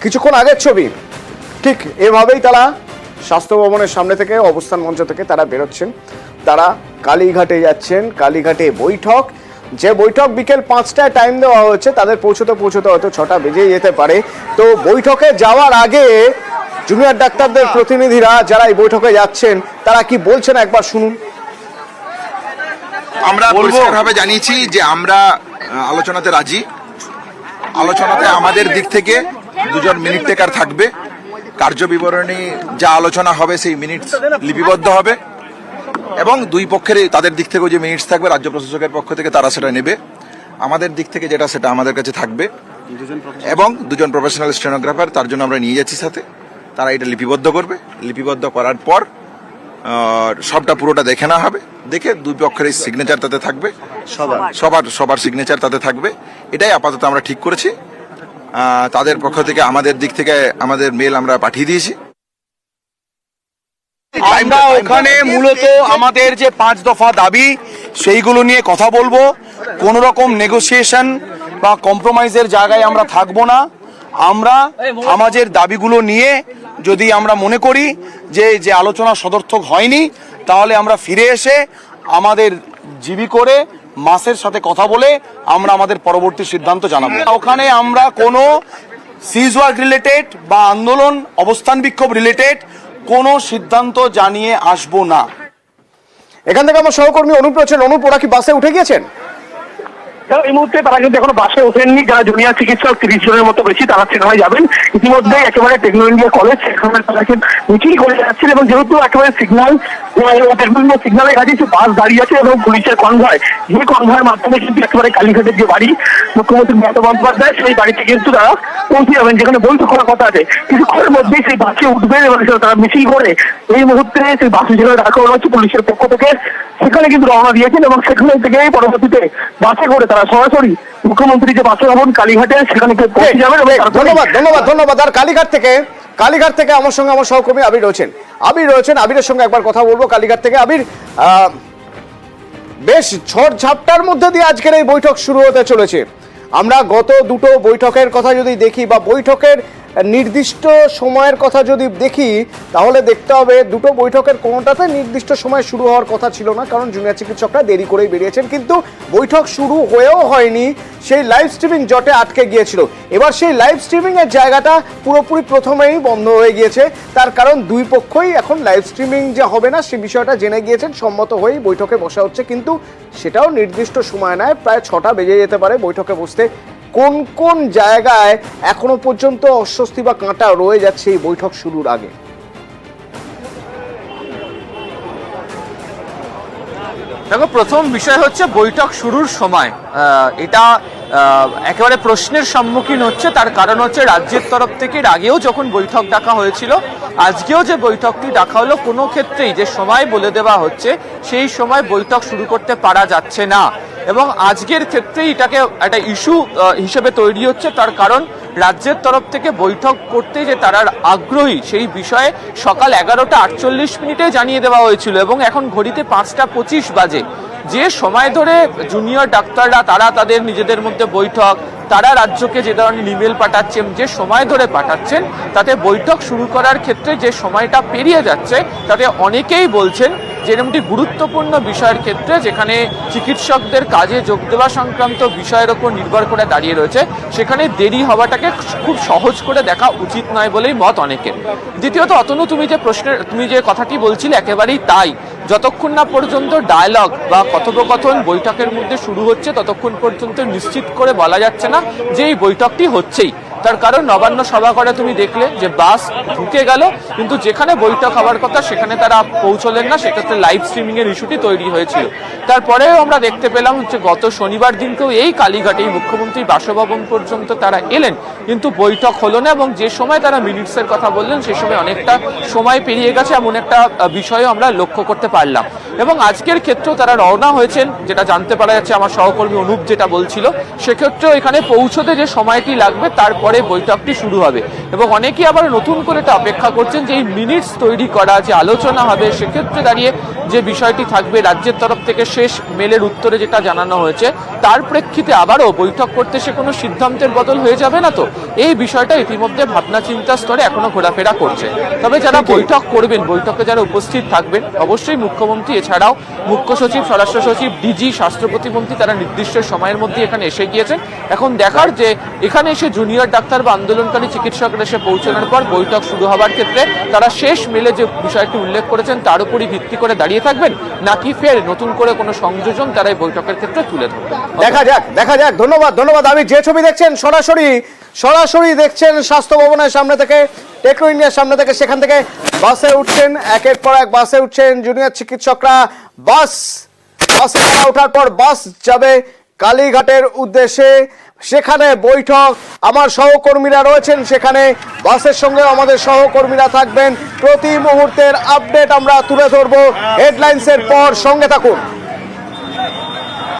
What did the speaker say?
কিছুক্ষণ আগের ছবি, ঠিক এভাবেই তারা স্বাস্থ্য ভবনের সামনে থেকে, অবস্থান মঞ্চ থেকে তারা বেরোচ্ছেন। তারা কালীঘাটে যাচ্ছেন, কালীঘাটে বৈঠক, যে বৈঠক বিকেল 5টায় টাইম দেওয়া হচ্ছে, তাদের পৌঁছতে হয়তো 6টা বেজে যেতে পারে। তো বৈঠকে যাওয়ার আগে জুনিয়র ডাক্তারদের প্রতিনিধিরা যারা এই বৈঠকে যাচ্ছেন তারা কি বলছেন একবার শুনুন। আমরা পরিষ্কারভাবে জানিয়েছি যে আমরা আলোচনাতে রাজি। আলোচনাতে আমাদের দিক থেকে দুজন মিনিট টেকার থাকবে। কার্য বিবরণী যা আলোচনা হবে সেই মিনিট লিপিবদ্ধ হবে এবং দুই পক্ষের তাদের দিক থেকেও যে মিনিটস থাকবে রাজ্য প্রশাসকের পক্ষ থেকে তারা সেটা নেবে। আমাদের দিক থেকে যেটা সেটা আমাদের কাছে থাকবে এবং দুজন প্রফেশনাল স্টেনোগ্রাফার তার জন্য আমরা নিয়ে যাচ্ছি সাথে। তারা এটা লিপিবদ্ধ করবে। লিপিবদ্ধ করার পর সবটা পুরোটা দেখে নেওয়া হবে। দেখে দুই পক্ষের সিগনেচার তাতে থাকবে, সবার সিগনেচার তাতে থাকবে। এটাই আপাতত আমরা ঠিক করেছি। তাদের পক্ষ থেকে আমাদের দিক থেকে আমাদের মেল আমরা পাঠিয়ে দিয়েছি। আমরা ওখানে মূলত আমাদের যে 5 দফা দাবি সেইগুলো নিয়ে কথা বলবো। কোন রকম নেগোসিয়েশন বা কম্প্রোমাইজের জায়গায় আমরা থাকবো না। আমরা আমাদের দাবিগুলো নিয়ে যদি আমরা মনে করি যে আলোচনা সদর্থক হয়নি, তাহলে আমরা ফিরে এসে আমাদের জিবি করে মাসের সাথে কথা বলে আমরা আমাদের পরবর্তী সিদ্ধান্ত জানাবো। ওখানে আমরা কোনো সিজওয়ার্ক রিলেটেড বা আন্দোলন অবস্থান বিক্ষোভ রিলেটেড কোনো সিদ্ধান্ত জানিয়ে আসবো না। এখান থেকে আমার সহকর্মী অনুপ রয়েছেন। অনুপ, ওরা কি বাসে উঠে গিয়েছেন? এই মুহূর্তে তারা কিন্তু এখনো বাসে ওঠেননি। যারা জুনিয়র চিকিৎসক 30 জনের মতো বেশি তারা সেখানে যাবেন। ইতিমধ্যে একেবারে টেকনো ইন্ডিয়া কলেজ সেখানে তারা মিছিল করে যাচ্ছেন এবং যেহেতু একেবারে সিগন্যাল সিগন্যালের কাছে বাস দাঁড়িয়ে আছে এবং পুলিশের কনভয়, যে কনভয়ের মাধ্যমে কিন্তু একেবারে কালীঘাটের যে বাড়ি মুখ্যমন্ত্রী মমতা বন্দ্যোপাধ্যায়, সেই বাড়িতে কিন্তু তারা পৌঁছে যাবেন, যেখানে বৈঠক করার কথা আছে। কিছুক্ষণের মধ্যেই সেই বাসে উঠবেন এবং তারা মিছিল করে এই মুহূর্তে সেই বাসে যেখানে রাখা হচ্ছে পুলিশের পক্ষ থেকে সেখানে কিন্তু রওনা দিয়েছেন এবং সেখানে থেকে পরবর্তীতে বাসে করে তারা সরাসরি মুখ্যমন্ত্রী যে বাসভবন কালীঘাটে সেখানে পৌঁছে যাবেন। ধন্যবাদ। আর কালীঘাট থেকে আমার সঙ্গে আমার সহকর্মী আবির রয়েছেন। আবিরের সঙ্গে একবার কথা বলবো কালীঘাট থেকে। আবির, বেশ ঝড় ঝাপটার মধ্যে দিয়ে আজকের এই বৈঠক শুরু হতে চলেছে। আমরা গত দুটো বৈঠকের কথা যদি দেখি বা বৈঠকের নির্দিষ্ট সময়ের কথা যদি দেখি, তাহলে দেখতে হবে দুটো বৈঠকের কোনোটাতে নির্দিষ্ট সময় শুরু হওয়ার কথা ছিল না, কারণ জুনিয়র চিকিৎসকরা দেরি করেই বেরিয়েছেন। কিন্তু বৈঠক শুরু হয়েও হয়নি, সেই লাইভ স্ট্রিমিং জটে আটকে গিয়েছিল। এবার সেই লাইভ স্ট্রিমিং এর জায়গাটা পুরোপুরি প্রথমেই বন্ধ হয়ে গিয়েছে। তার কারণ দুই পক্ষই এখন লাইভ স্ট্রিমিং যে হবে না সে বিষয়টা জেনে গিয়েছেন, সম্মত হয়েই বৈঠকে বসা হচ্ছে। কিন্তু সেটাও নির্দিষ্ট সময় নয়, প্রায় 6টা বেজে যেতে পারে বৈঠকে বসতে। কোন কোন জায়গায় এখনো পর্যন্ত অস্বস্তি বা কাঁটা রয়ে যাচ্ছে এই বৈঠক শুরুর আগে? দেখো, প্রথম বিষয় হচ্ছে বৈঠক শুরুর সময় এটা একেবারে প্রশ্নের সম্মুখীন হচ্ছে। তার কারণ হচ্ছে রাজ্যের তরফ থেকে এর আগেও যখন বৈঠক ডাকা হয়েছিল, আজকেও যে বৈঠকটি ডাকা হলো, কোনো ক্ষেত্রেই যে সময় বলে দেওয়া হচ্ছে সেই সময় বৈঠক শুরু করতে পারা যাচ্ছে না। এবং আজকের ক্ষেত্রে এটাকে একটা ইস্যু হিসেবে তৈরি হচ্ছে। তার কারণ রাজ্যের তরফ থেকে বৈঠক করতে যে তারা আগ্রহী সেই বিষয়ে সকাল 11টা 48 জানিয়ে দেওয়া হয়েছিল এবং এখন ঘড়িতে 5টা 25 বাজে। যে সময় ধরে জুনিয়র ডাক্তাররা তারা তাদের নিজেদের মধ্যে বৈঠক, তারা রাজ্যকে যে ধরনের ইমেল পাঠাচ্ছেন, যে সময় ধরে পাঠাচ্ছেন, তাতে বৈঠক শুরু করার ক্ষেত্রে যে সময়টা পেরিয়ে যাচ্ছে, তাতে অনেকেই বলছেন যে এরকমটি গুরুত্বপূর্ণ বিষয়ের ক্ষেত্রে, যেখানে চিকিৎসকদের কাজে যোগ দেওয়া সংক্রান্ত বিষয়ের ওপর নির্ভর করে দাঁড়িয়ে রয়েছে, সেখানে দেরি হওয়াটাকে খুব সহজ করে দেখা উচিত নয় বলেই মত অনেকের। দ্বিতীয়ত, অতনু, তুমি যে কথাটি বলছিলে একেবারেই তাই। যতক্ষণ না পর্যন্ত ডায়ালগ বা কথোপকথন বৈঠকের মধ্যে শুরু হচ্ছে, ততক্ষণ পর্যন্ত নিশ্চিত করে বলা যাচ্ছে না যে এই বৈঠকটি হচ্ছেই। তার কারণ নবান্ন সভাঘরে তুমি দেখলে যে বাস ঢুকে গেল, কিন্তু যেখানে বৈঠক হওয়ার কথা সেখানে তারা পৌঁছলেন না। সেক্ষেত্রে লাইভ স্ট্রিমিং এর ইস্যুটি তৈরি হয়েছিল। তারপরেও আমরা দেখতে পেলাম যে গত শনিবার দিনকেও এই কালীঘাটেই মুখ্যমন্ত্রী বাসভবন পর্যন্ত তারা এলেন, কিন্তু বৈঠক হলো না। এবং যে সময় তারা মিনিটসের কথা বললেন সে সময় অনেকটা সময় পেরিয়ে গেছে, এমন একটা বিষয়ও আমরা লক্ষ্য করতে পারলাম। এবং আজকের ক্ষেত্রেও তারা রওনা হয়েছেন, যেটা জানতে পারা যাচ্ছে, আমার সহকর্মী অনুপ যেটা বলছিল, সেক্ষেত্রেও এখানে পৌঁছতে যে সময়টি লাগবে তারপর তারপরে বৈঠকটি শুরু হবে। এবং অনেকেই আবার নতুন করে এটা অপেক্ষা করছেন যে এই মিনিটস তৈরি করা, যে আলোচনা হবে, সেক্ষেত্রে দাঁড়িয়ে যে বিষয়টি থাকবে রাজ্যের তরফ থেকে শেষ মেলের উত্তরে যেটা জানানো হয়েছে, তার প্রেক্ষিতে আবারও বৈঠক করতে সে কোনো সিদ্ধান্তের বদল হয়ে যাবে না তো? এই বিষয়টা ইতিমধ্যে ভাবনা চিন্তা স্তরে এখনো ঘোরাফেরা করছে। তবে যারা বৈঠক করবেন, বৈঠকে যারা উপস্থিত থাকবেন, অবশ্যই মুখ্যমন্ত্রী এছাড়াও মুখ্য সচিব, স্বরাষ্ট্র সচিব, ডিজি, স্বাস্থ্য প্রতিমন্ত্রী তারা নির্দিষ্ট সময়ের মধ্যে এখানে এসে গিয়েছেন। এখন দেখার যে এখানে এসে জুনিয়র ডাক্তার বা আন্দোলনকারী চিকিৎসকরা এসে পৌঁছানোর পর বৈঠক শুরু হওয়ার ক্ষেত্রে তারা শেষ মেলে যে বিষয়টি উল্লেখ করেছেন তার উপরই ভিত্তি করে দাঁড়িয়ে থাকবেন, নাকি ফের নতুন করে কোনো সংযোজন তারা এই বৈঠকের ক্ষেত্রে তুলে ধরবেন। দেখা যাক। ধন্যবাদ। আমি যে ছবি দেখছেন সরাসরি দেখছেন স্বাস্থ্য ভবনের সামনে থেকে, টেকনো ইন্ডিয়ার সামনে থেকে, সেখান থেকে বাসে উঠছেন, একের পর এক বাসে উঠছেন জুনিয়র চিকিৎসকরা। বাসে ওঠার পর বাস যাবে কালীঘাটের উদ্দেশ্যে, সেখানে বৈঠক। আমার সহকর্মীরা রয়েছেন সেখানে, বাসের সঙ্গে আমাদের সহকর্মীরা থাকবেন। প্রতি মুহূর্তের আপডেট আমরা তুলে ধরবো হেডলাইন্সের পর, সঙ্গে থাকুন।